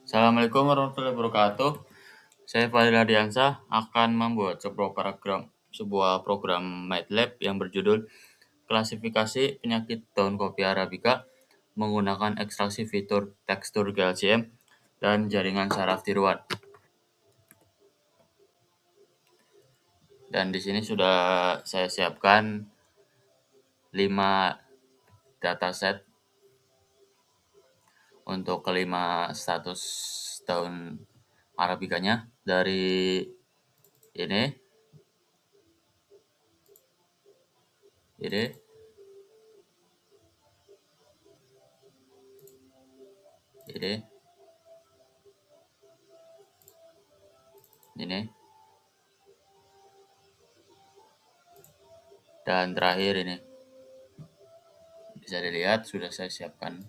Assalamualaikum warahmatullahi wabarakatuh. Saya Fadil Ardiansah akan membuat sebuah program MATLAB yang berjudul Klasifikasi Penyakit Daun Kopi Arabica menggunakan ekstraksi fitur tekstur GLCM dan jaringan saraf tiruan. Dan di sini sudah saya siapkan 5 dataset untuk kelima status daun arabicanya dari ini, ini, ini, dan terakhir ini. Bisa dilihat sudah saya siapkan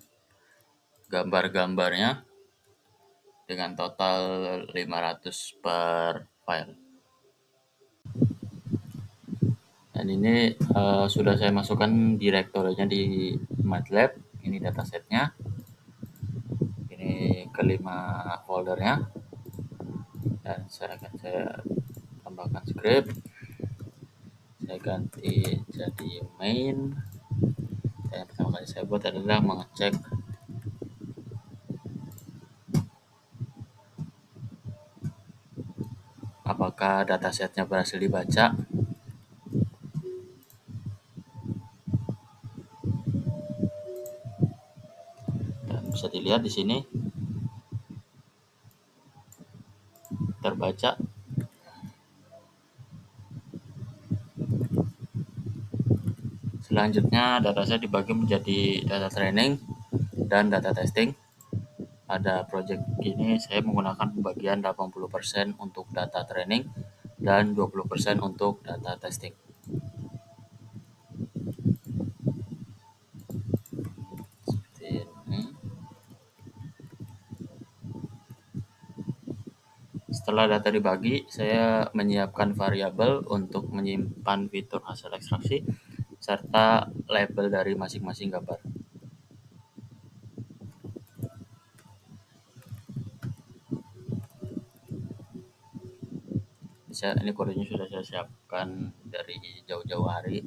gambar-gambarnya dengan total 500 per file. Dan ini sudah saya masukkan direktorinya di MATLAB. Ini datasetnya. Ini kelima foldernya. Dan saya tambahkan script. Saya ganti jadi main. Dan yang pertama kali saya buat adalah mengecek apakah datasetnya berhasil dibaca. Dan bisa dilihat di sini terbaca. Selanjutnya dataset dibagi menjadi data training dan data testing. Pada project ini saya menggunakan pembagian 80% untuk data training dan 20% untuk data testing. Seperti ini. Setelah data dibagi, saya menyiapkan variabel untuk menyimpan fitur hasil ekstraksi serta label dari masing-masing gambar. Ini kodenya sudah saya siapkan dari jauh-jauh hari,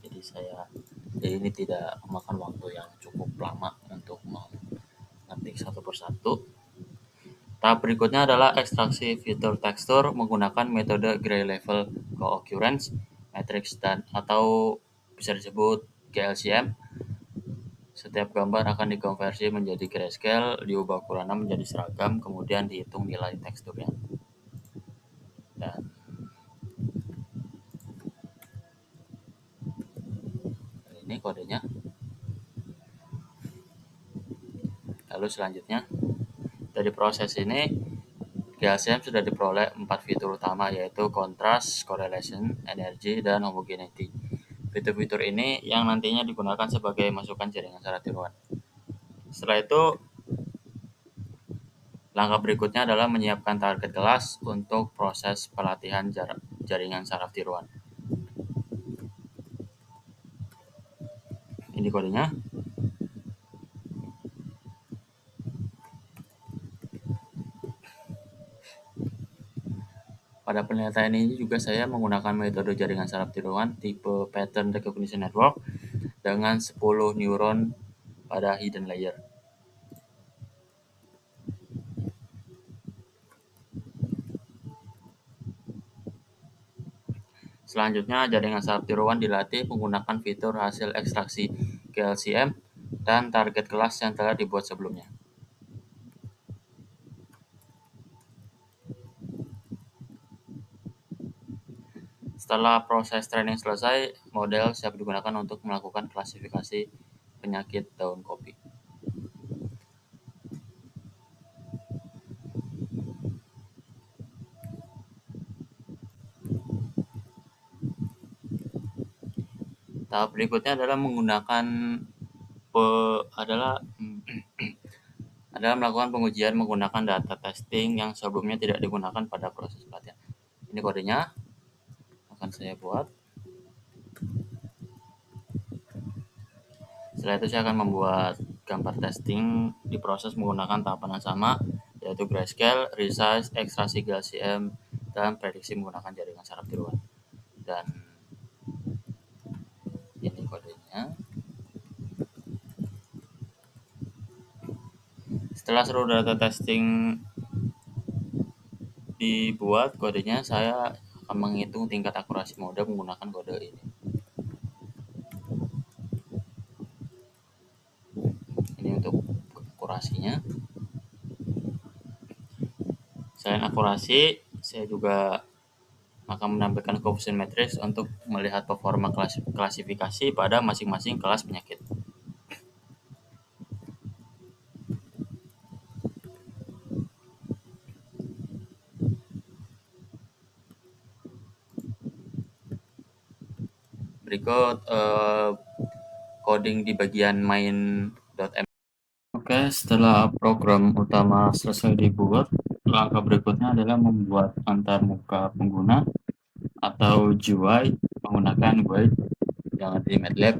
jadi ini tidak memakan waktu yang cukup lama untuk mengetik satu persatu. Tahap berikutnya adalah ekstraksi fitur tekstur menggunakan metode Gray Level Co-occurrence Matrix atau bisa disebut GLCM. Setiap gambar akan dikonversi menjadi grayscale, diubah ukurannya menjadi seragam, kemudian dihitung nilai teksturnya. Dan ini kodenya. Lalu selanjutnya, dari proses ini GLCM sudah diperoleh 4 fitur utama, yaitu contrast, correlation, energy, dan homogeneity. Fitur-fitur ini yang nantinya digunakan sebagai masukan jaringan saraf tiruan. Setelah itu, langkah berikutnya adalah menyiapkan target kelas untuk proses pelatihan jaringan saraf tiruan. Ini kodenya. Pada penelitian ini juga saya menggunakan metode jaringan saraf tiruan tipe Pattern Recognition Network dengan 10 neuron pada hidden layer. Selanjutnya, jaringan saraf tiruan dilatih menggunakan fitur hasil ekstraksi GLCM dan target kelas yang telah dibuat sebelumnya. Setelah proses training selesai, model siap digunakan untuk melakukan klasifikasi penyakit daun kopi. Tahap berikutnya adalah adalah melakukan pengujian menggunakan data testing yang sebelumnya tidak digunakan pada proses pelatihan. Ini kodenya akan saya buat. Setelah itu saya akan membuat gambar testing diproses menggunakan tahapan yang sama, yaitu grayscale, resize, ekstraksi GLCM, dan prediksi menggunakan jaringan saraf tiruan. Dan ini kodenya. Setelah seluruh data testing dibuat kodenya, saya akan menghitung tingkat akurasi modem menggunakan kode ini. Ini untuk akurasinya. Selain akurasi, saya juga akan menampilkan coefficient matrix untuk melihat performa klasifikasi pada masing-masing kelas penyakit. Berikut coding di bagian main.m. Oke, setelah program utama selesai dibuat, langkah berikutnya adalah membuat antarmuka pengguna atau GUI menggunakan guide yang di MATLAB.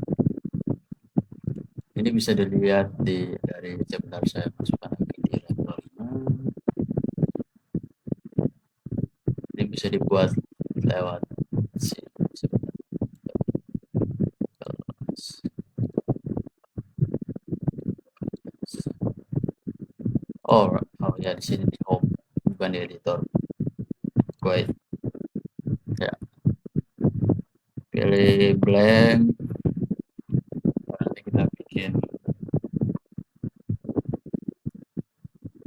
Ini bisa dilihat dari sebentar saya masukkan lagi di laptopnya. Ini bisa dibuat lewat sini. Oh ya, di sini di home, bukan di editor. Guide. Ya. Pilih blank. Nanti kita bikin,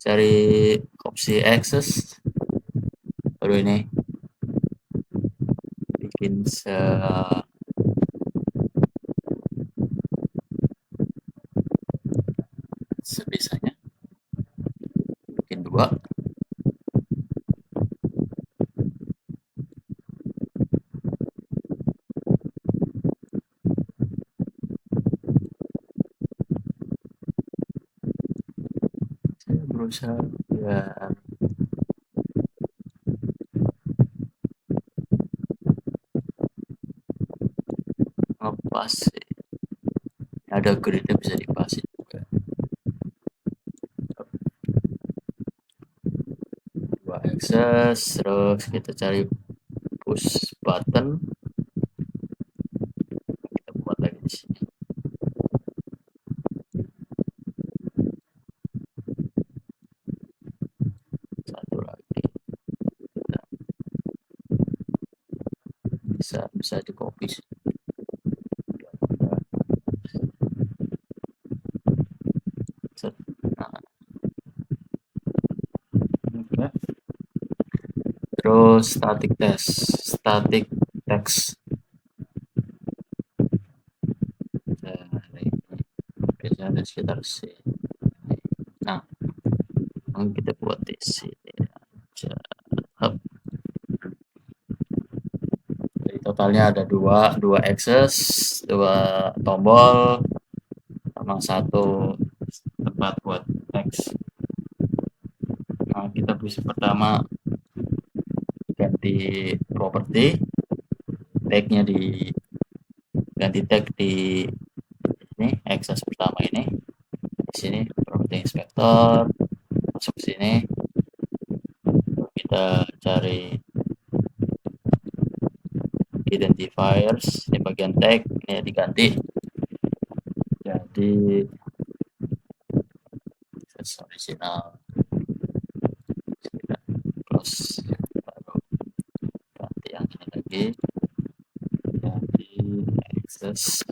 cari opsi access. Baru ini bikin sebisanya, bikin 2. Saya berusaha biar ngepas sih. Ada gridnya bisa dipasin juga. 2 access, terus kita cari push button. Kita buat lagi di sini. Satu lagi. Bisa di copy sih. Nah, okay. Terus static text. Biasanya ada sekitar sini. Nah, kita buat di sini aja. Jadi totalnya ada dua access, 2 tombol, sama 1 tempat buat teks. Nah, kita bisa pertama ganti properti, tagnya ganti tag di ini, access pertama ini. Di sini properti inspector, masuk sini, kita cari identifiers di bagian tag, ini diganti jadi original. Kita close, baru ganti yang ini lagi jadi access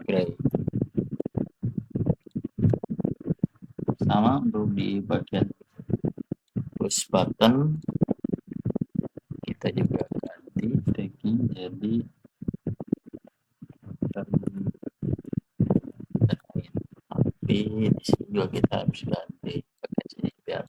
gray. Sama untuk di bagian push button, kita juga ganti tagnya jadi tapi di sini juga kita harus ganti pakai sini biar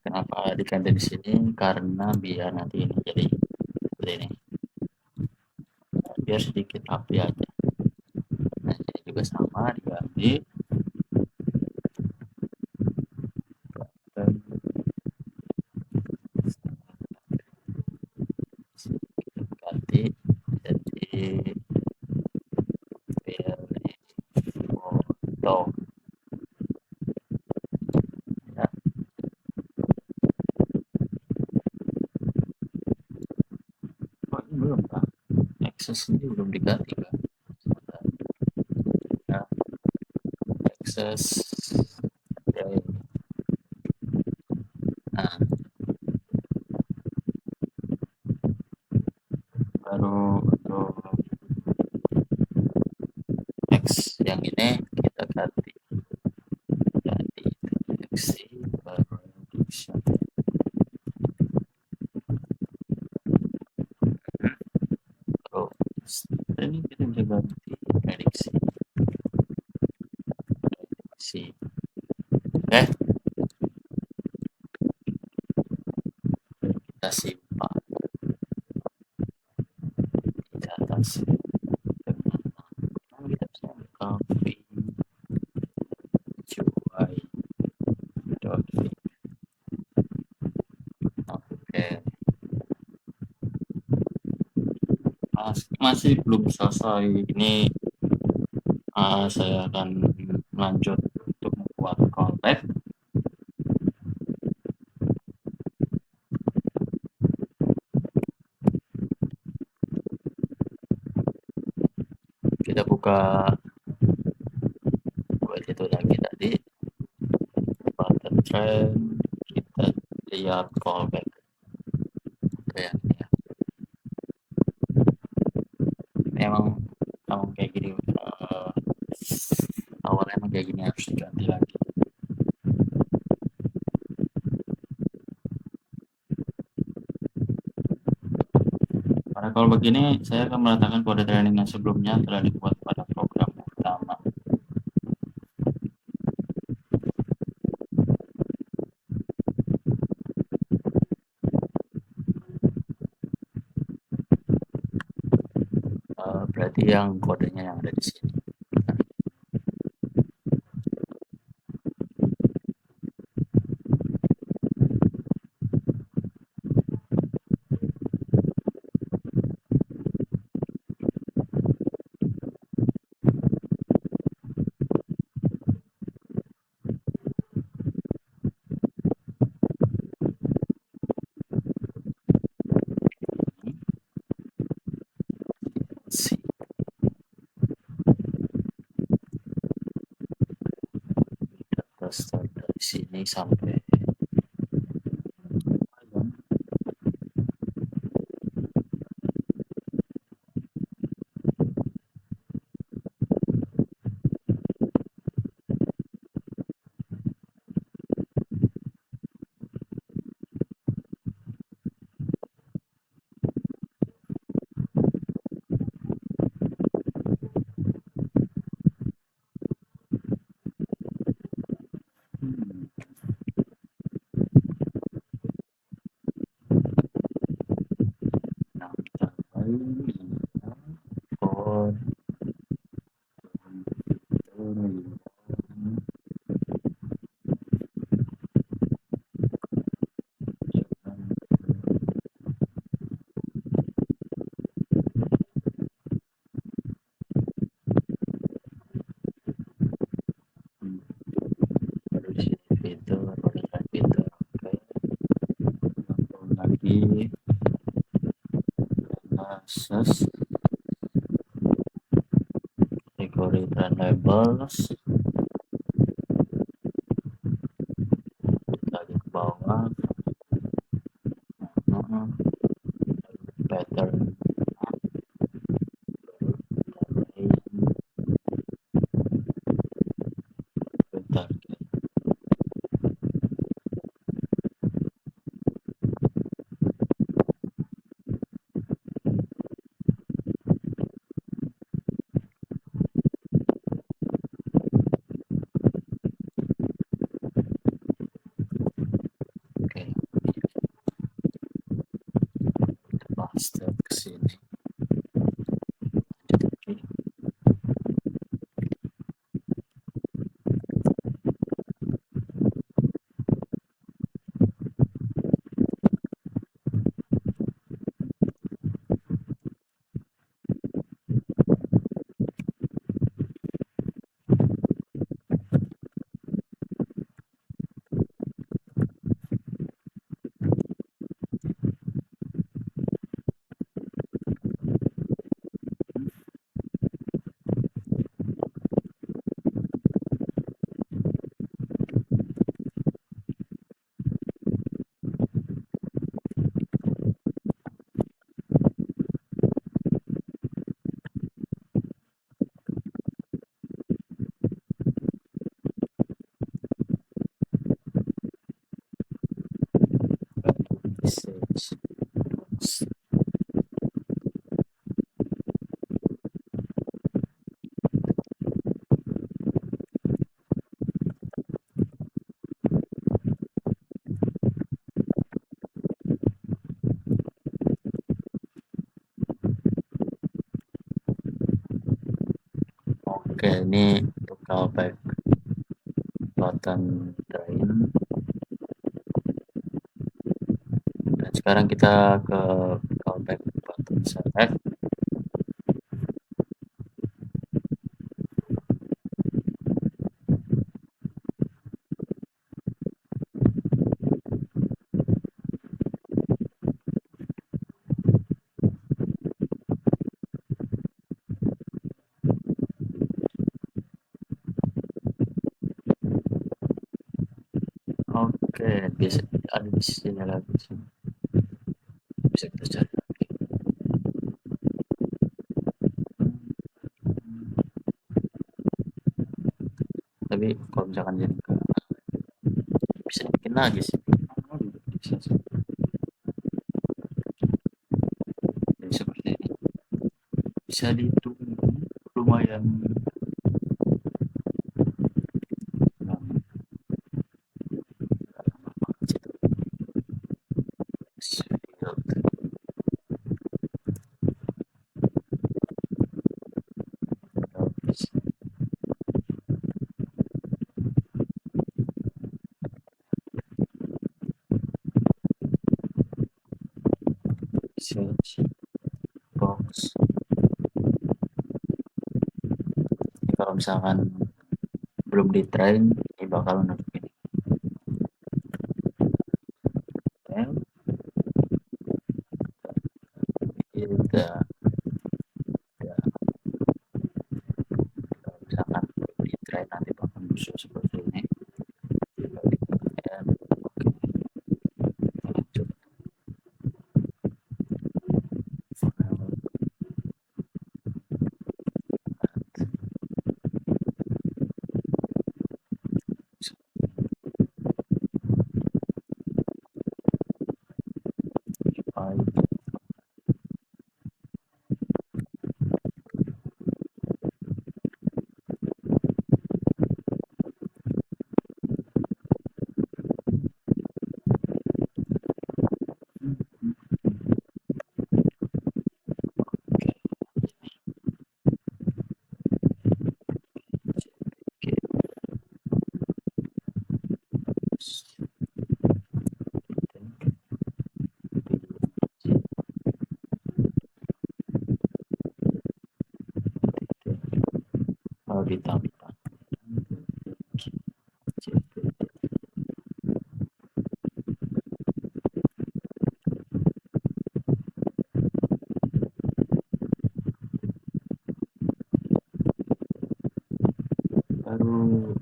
kenapa diganti di sini, karena biar nanti ini jadi seperti ini, biar sedikit rapi aja. Nah, ini juga sama diganti pilih foto ya. Oh, ini belum Pak, akses ini belum diganti Kak. Sebentar. Ya, akses dari nah baru untuk X yang ini kita ganti jadi deteksi baru prediction. Terus ini kita bisa ganti prediksi kita simpan di atas dengan kita bisa copy UI dot oke. Masih belum selesai ini. Saya akan lanjut untuk membuat callback. Kita buka buat itu lagi tadi pattern trend, kita lihat callback kayak ini ya. Memang memang kayak gini, awalnya emang kayak gini harus diganti lagi. Karena kalau begini saya akan meletakkan kode training yang sebelumnya telah dibuat pada program utama. Berarti yang kodenya yang ada di sini. Kita start dari sini sampai nah, kita baru di sini fitur fitur oke, lagi classes kategori dan labels lagi ke bawah pattern bentar. Oke, kita paste ke sini. Oke, ini untuk callback button train, dan sekarang kita ke callback button select. Oke, bisa ada di sini lagi sih. Bisa kita cari lagi. Tapi kalau misalkan jadi bisa dibikin lagi sih. Bisa sih. Jadi seperti ini. Bisa ditunggu lumayan lama. Search box. Kalau misalkan belum di train, ini bakal nunjukin tel, kita kalau misalkan belum di train nanti bakal muncul seperti ini. Dan oke, lanjut. Kalau ditambah baru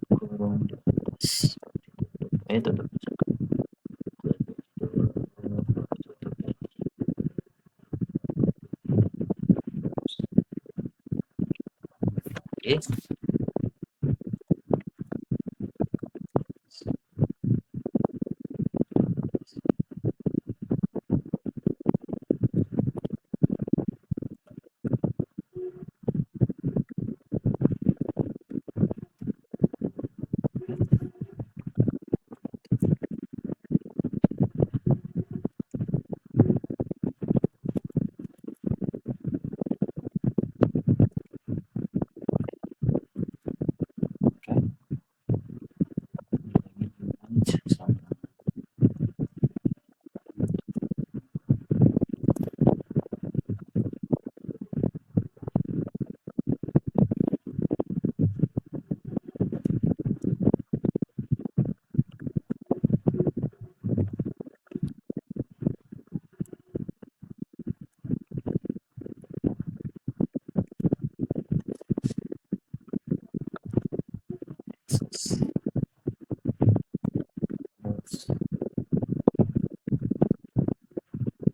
kurang di atas tutup oke.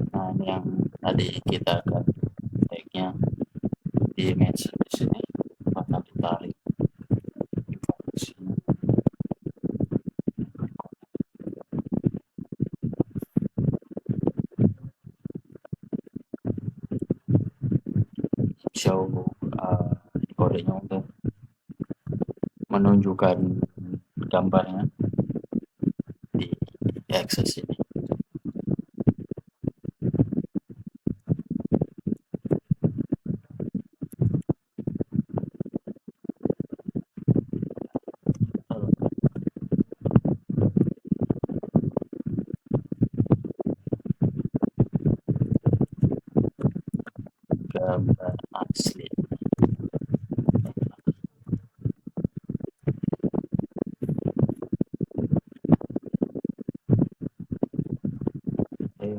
Nah, ini yang tadi kita akan tag-nya di mention di sini akan ditarik informasinya. Show kodenya untuk menunjukkan gambarnya di Access ini. gambar asli. Oke,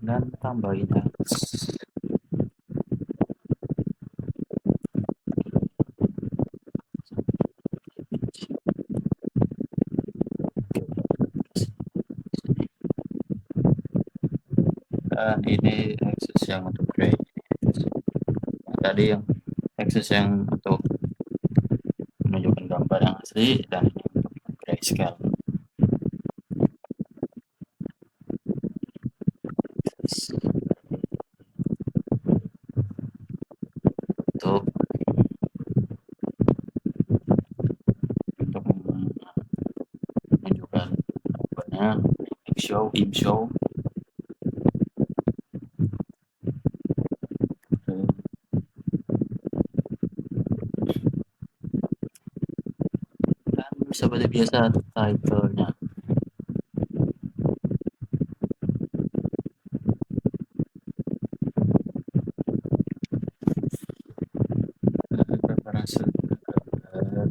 dan tambahin teks. Dan ini akses yang untuk gray. Tadi yang akses yang untuk menunjukkan gambar yang asli, dan ini untuk grayscale. Untuk menunjukkan gambarnya, show. Dan seperti biasa title-nya. Preferensi gambar,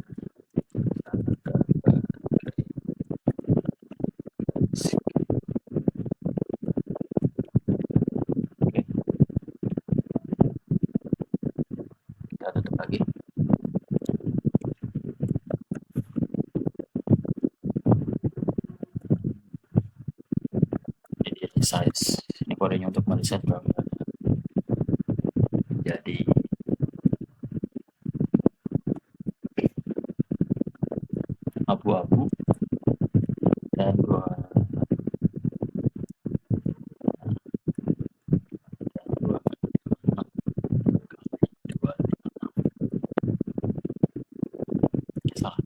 oke, kita tutup lagi. Jadi resize, ini kodenya untuk meriset gambar jadi abu-abu dan dua salah.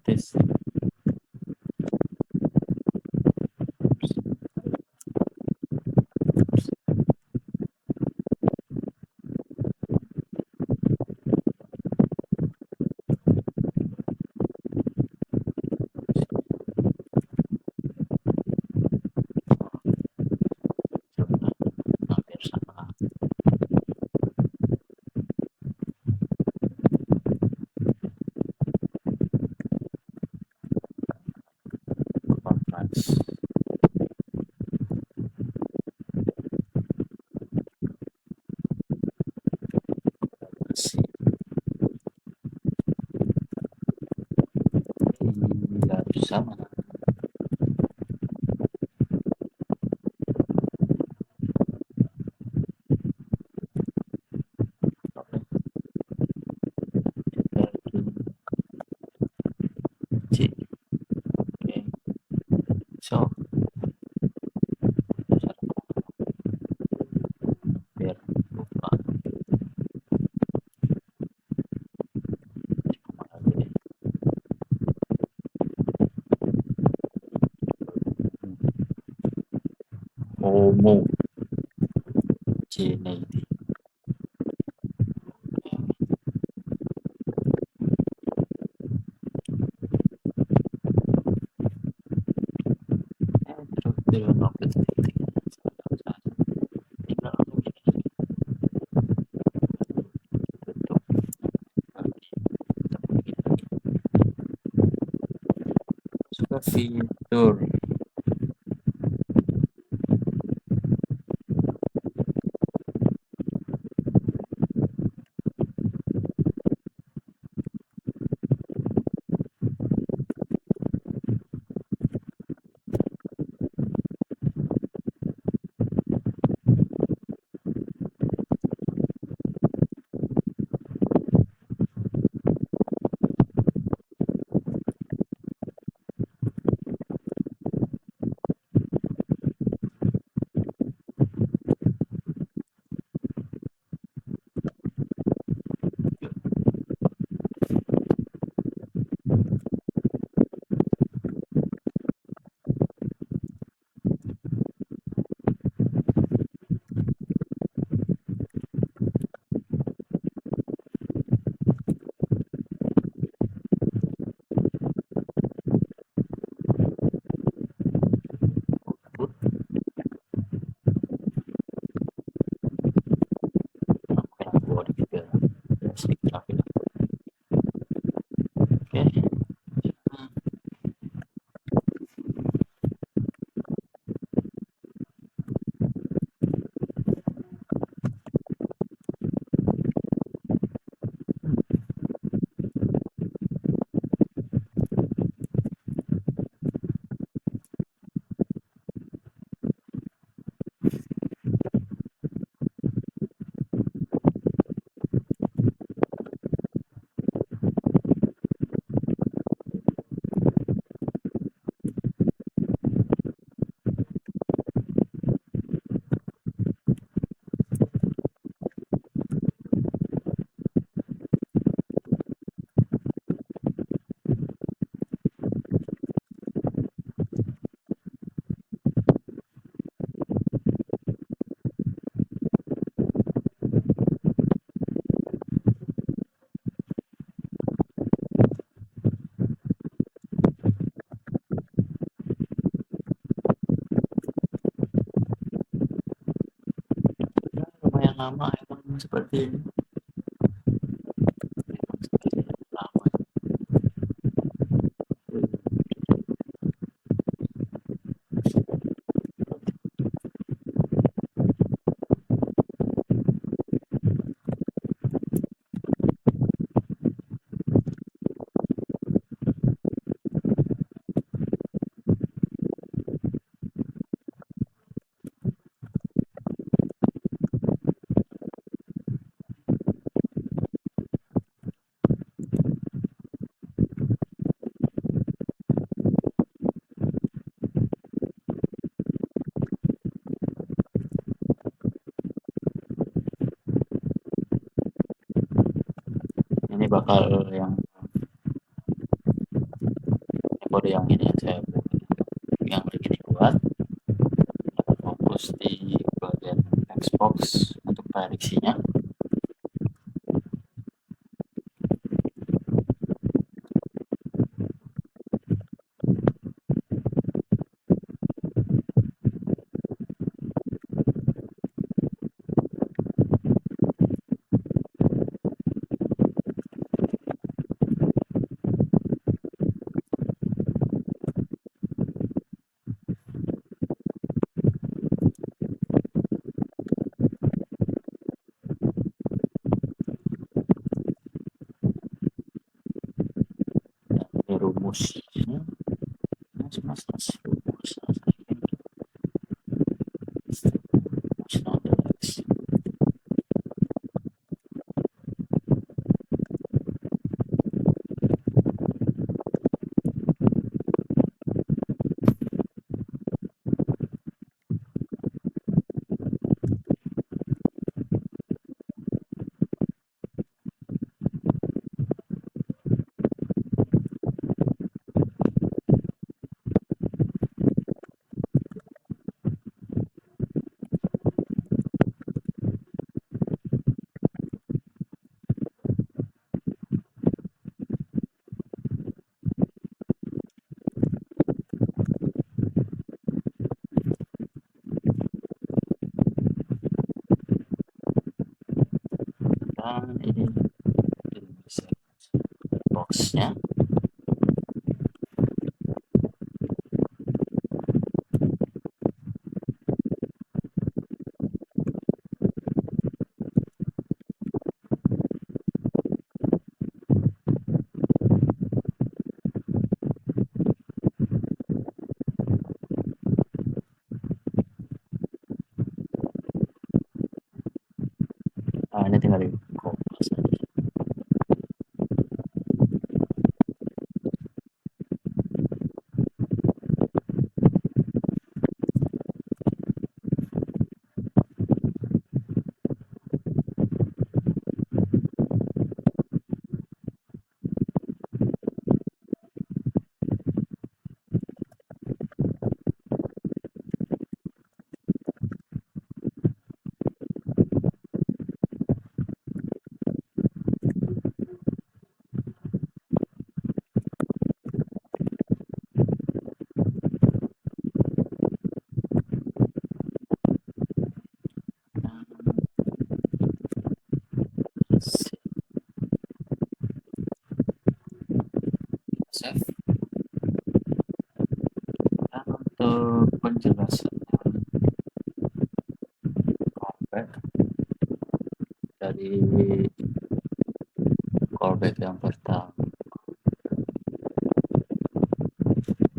Tes. Hampir sama. Performance. Nggak sama. C. Oke. So, biar lupa. Homo genetic. Terus develop titik. Tinggal langsung ini tutup. Suka fitur lama emang seperti ini. Emang seperti ini, lama. Ini bakal yang kode yang ini yang saya yang lagi dibuat fokus di bagian Xbox untuk prediksinya. Ini rumusnya, mas mas mas rumus dan ini bisa boxnya. Nah, ini tinggal di copy saja. Save. Dan untuk penjelasan callback dari callback yang pertama,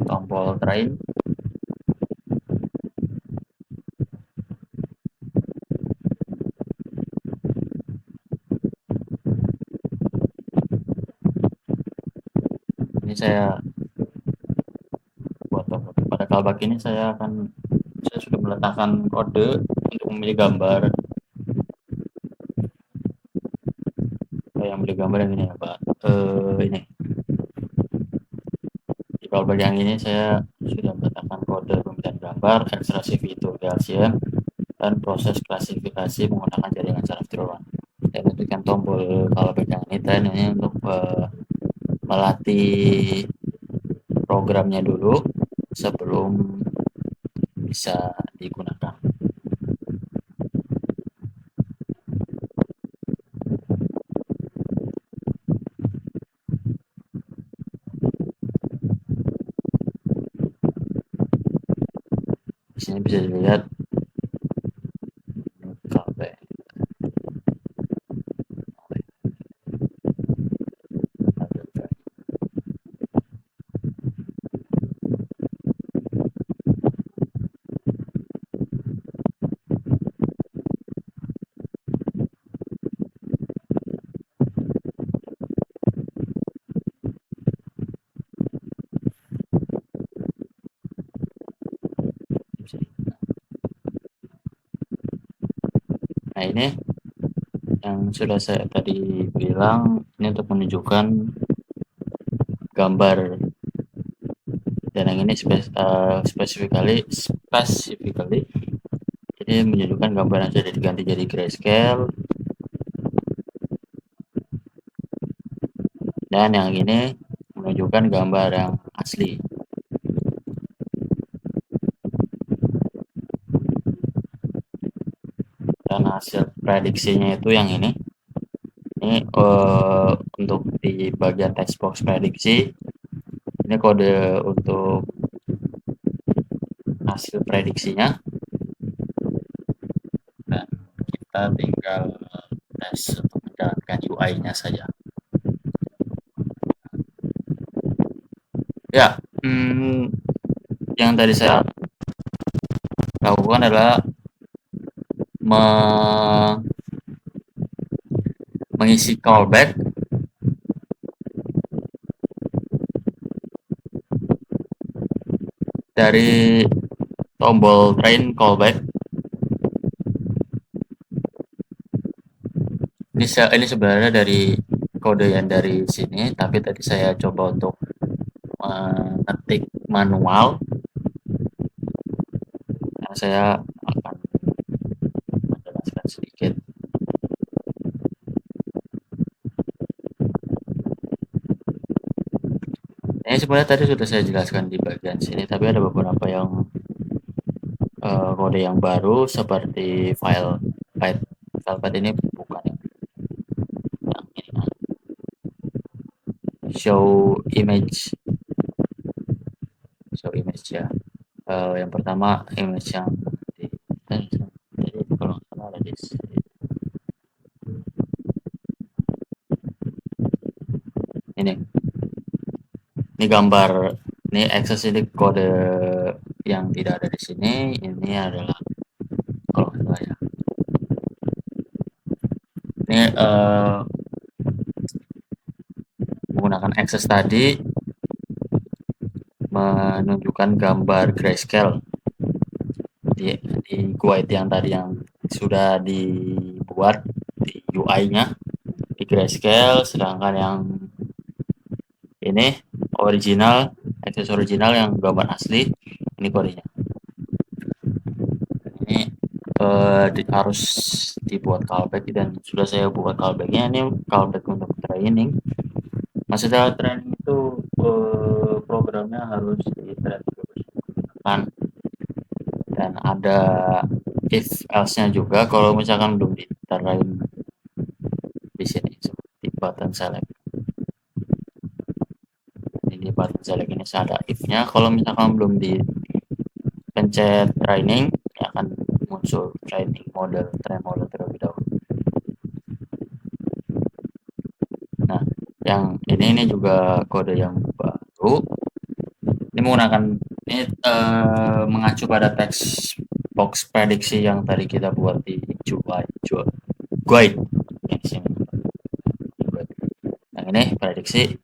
tombol train. Ini saya buat pada callback ini saya sudah meletakkan kode untuk memilih gambar. Yang memilih gambar yang ini ya Pak. Ini di callback yang ini saya sudah meletakkan kode pemilihan gambar, ekstraksi fitur Gaussian, dan proses klasifikasi menggunakan jaringan saraf tiruan. Dan untuk yang tombol callback yang ini train ini untuk melatih programnya dulu sebelum bisa digunakan. Prediksinya bisa dilihat KP. Nah, ini yang sudah saya tadi bilang, ini untuk menunjukkan gambar, dan yang ini specifically ini menunjukkan gambar yang sudah diganti jadi grayscale, dan yang ini menunjukkan gambar yang asli. Dan hasil prediksinya itu yang ini untuk di bagian text box prediksi, ini kode untuk hasil prediksinya, dan kita tinggal tes untuk menjalankan UI-nya saja. Ya, yang tadi saya lakukan adalah mengisi callback dari tombol train callback. Ini sebenarnya dari kode yang dari sini, tapi tadi saya coba untuk mengetik manual. Nah, saya akan menjelaskan sedikit. Ini sebenarnya tadi sudah saya jelaskan di bagian sini, tapi ada beberapa yang kode yang baru seperti file path ini bukan yang ini. Show image ya. Yang pertama image yang jadi kalau nggak salah ada di sini. Ini gambar, ini access, ini kode yang tidak ada di sini. Ini adalah kalau nggak salah ya. Ini menggunakan access tadi menunjukkan gambar grayscale di guide yang tadi yang sudah dibuat di UI-nya di grayscale, sedangkan yang ini original, access original yang gambar asli, ini kodenya. Ini harus dibuat callback, dan sudah saya buat callbacknya. Ini callback untuk training. Maksudnya training itu programnya harus di training, dan ada if else-nya juga kalau misalkan belum diterain di sini seperti button select. Ini button select ini ada if-nya, kalau misalkan belum dipencet training ya akan muncul train model terlebih dahulu. Nah, yang ini juga kode yang baru. Ini menggunakan mengacu pada text box prediksi yang tadi kita buat di guide. Yang ini prediksi,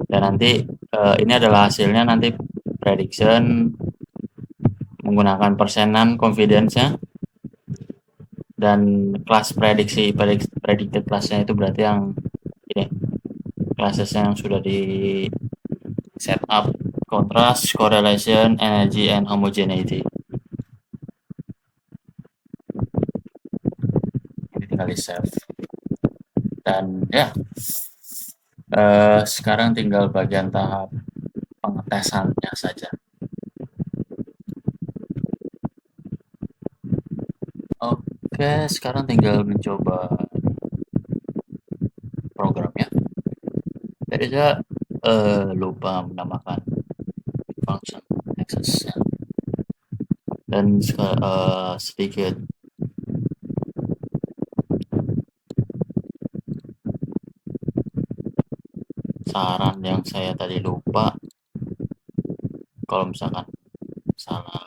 dan nanti ini adalah hasilnya. Nanti prediction menggunakan persenan confidence-nya, dan kelas predicted kelasnya itu berarti yang ini kelasnya yang sudah di set up: contrast, correlation, energy, and homogeneity. Ini tinggal di save, dan ya sekarang tinggal bagian tahap pengetesannya saja. Oke, sekarang tinggal mencoba programnya. Jadi saya lupa menambahkan function access-nya. Dan sedikit saran yang saya tadi lupa, kalau misalkan salah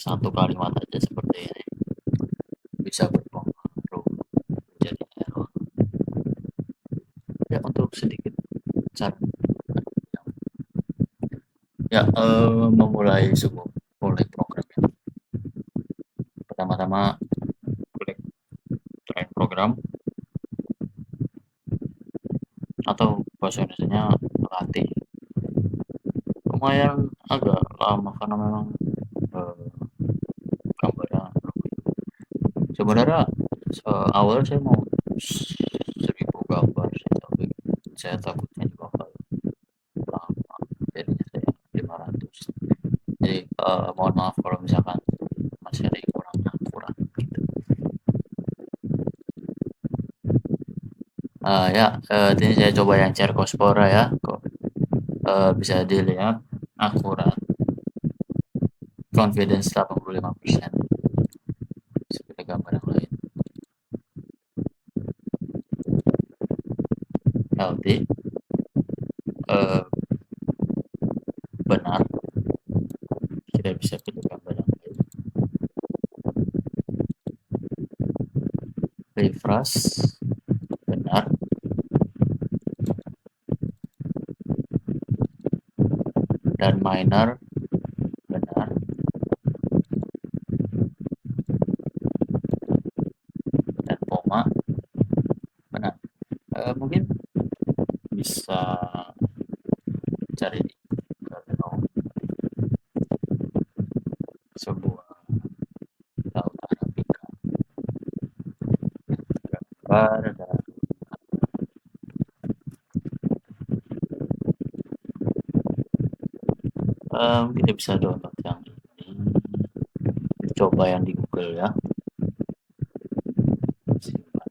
satu kalimat aja seperti ini bisa berpengaruh jadi error. Ya, untuk sedikit cara ya, memulai program ya. Pertama-tama klik try program, atau bahasa Indonesianya latih. Lumayan agak lama karena memang gambarnya sebenarnya awal saya mau 1.000 gambar sih, tapi saya takutnya juga bakal lama, jadinya saya 500. Jadi mohon maaf kalau misalkan masih ada yang kurang akurat gitu. Ya, ini saya coba yang Cercospora ya, kok bisa dilihat akurat, confidence 85%, seperti gambar yang lain. Healthy, benar, kita bisa pilih gambar yang lain. Refresh, benar. Dan minor, benar. Dan koma, benar. Mungkin bisa cari di Google sebuah laut Arabica gambar, dan kita bisa download yang ini, coba yang di Google ya. Simpan.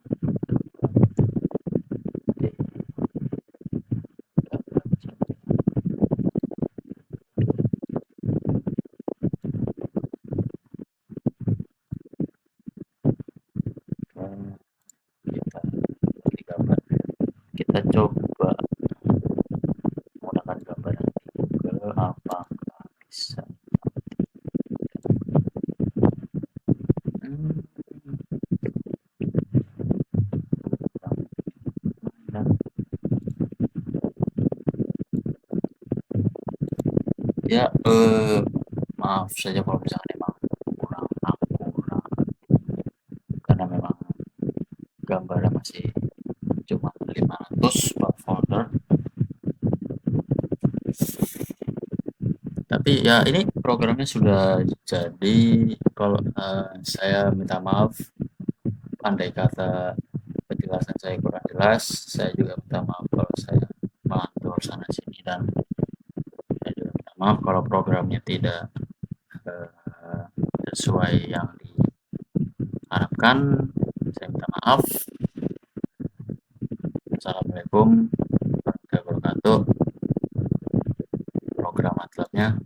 Kita pilih gambar, kita coba menggunakan gambar yang di Google, apakah bisa. Ya, maaf saja kalau misalnya memang kurang akurat, karena memang gambarnya masih cuma 500 per folder. Tapi ya, ini programnya sudah jadi. Kalau saya minta maaf, andai kata penjelasan saya kurang jelas, saya juga minta maaf kalau saya melantur sana sini, dan saya juga minta maaf kalau programnya tidak sesuai yang diharapkan. Saya minta maaf. Assalamualaikum warahmatullahi wabarakatuh. Program MATLAB-nya